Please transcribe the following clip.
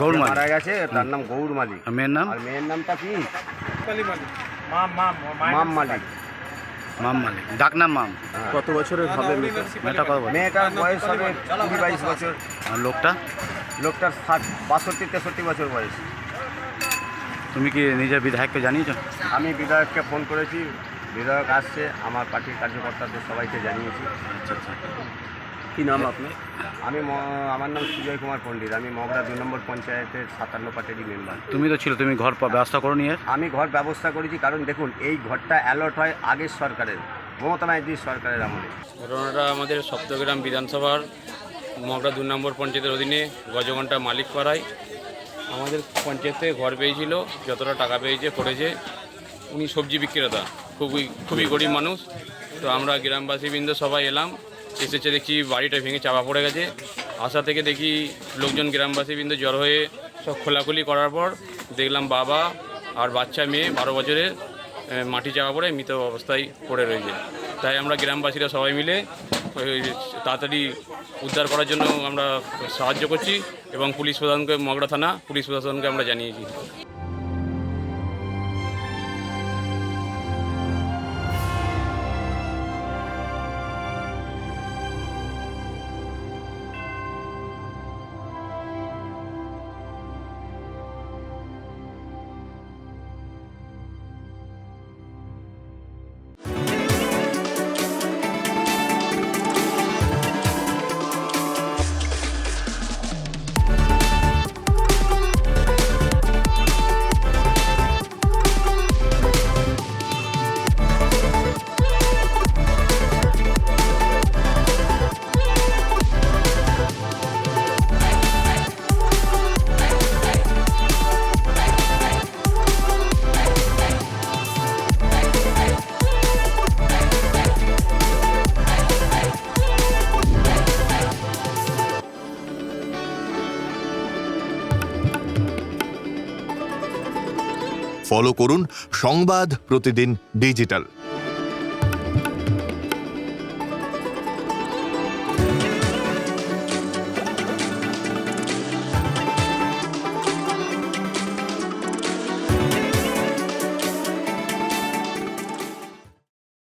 গৌর মালিক মারা গেছে, তার নাম গৌর মালিক। মেয়ের নাম? আর মেয়ের নামটা কি? মাম মালিক। মাম মালিক, ডাক নাম মাম। কত বছরের হবে মেয়েটা কত বছর? মেয়েটার বয়স হবে 20-22 বছর। আর লোকটা? লোকটার 62-63 বছর বয়স। তুমি কি নিজের বিধায়ককে জানিয়েছো? আমি বিধায়ককে ফোন করেছি, বিধায়ক আসছে, আমার পার্টির কার্যকর্তাদের সবাইকে জানিয়েছি। আচ্ছা আচ্ছা। কি নাম আপনার? আমার নাম সুজয় কুমার পণ্ডিত। আমি মগরা 2 নম্বর পঞ্চায়েতের 57 পার্টিরই মেম্বার। তুমি তো ছিল, তুমি ঘর ব্যবস্থা করো নিয়ে? আমি ঘর ব্যবস্থা করেছি, কারণ দেখুন এই ঘরটা অ্যালট হয় আগের সরকারের, মমতা ব্যানার্জির সরকারের আমলে। ঘটনাটা আমাদের সপ্তগ্রাম বিধানসভার মগরা 2 নম্বর পঞ্চায়েতের অধীনে গজঘণ্টা মালিক পাড়ায় আমাদের পঞ্চায়েতে ঘর পেয়েছিল। যতটা টাকা পেয়েছে করেছে। উনি সবজি বিক্রেতা, খুবই গরিব মানুষ। তো আমরা গ্রামবাসীবৃন্দ সবাই এলাম, এসেছে দেখি বাড়িটা ভেঙে চাপা পড়ে গেছে। আশা থেকে দেখি লোকজন গ্রামবাসীবৃন্দ জড়ো হয়ে সব খোলাখুলি করার পর দেখলাম বাবা আর বাচ্চা মেয়ে 12 বছরের মাটি চাপা পড়ে মৃত অবস্থায় পড়ে রয়েছে। তাই আমরা গ্রামবাসীরা সবাই মিলে তাড়াতাড়ি উদ্ধার করার জন্য আমরা সাহায্য করছি এবং পুলিশ প্রধানকে, মগরা থানা পুলিশ প্রশাসনকে আমরা জানিয়েছি। ফলো করুন সংবাদ প্রতিদিন ডিজিটাল।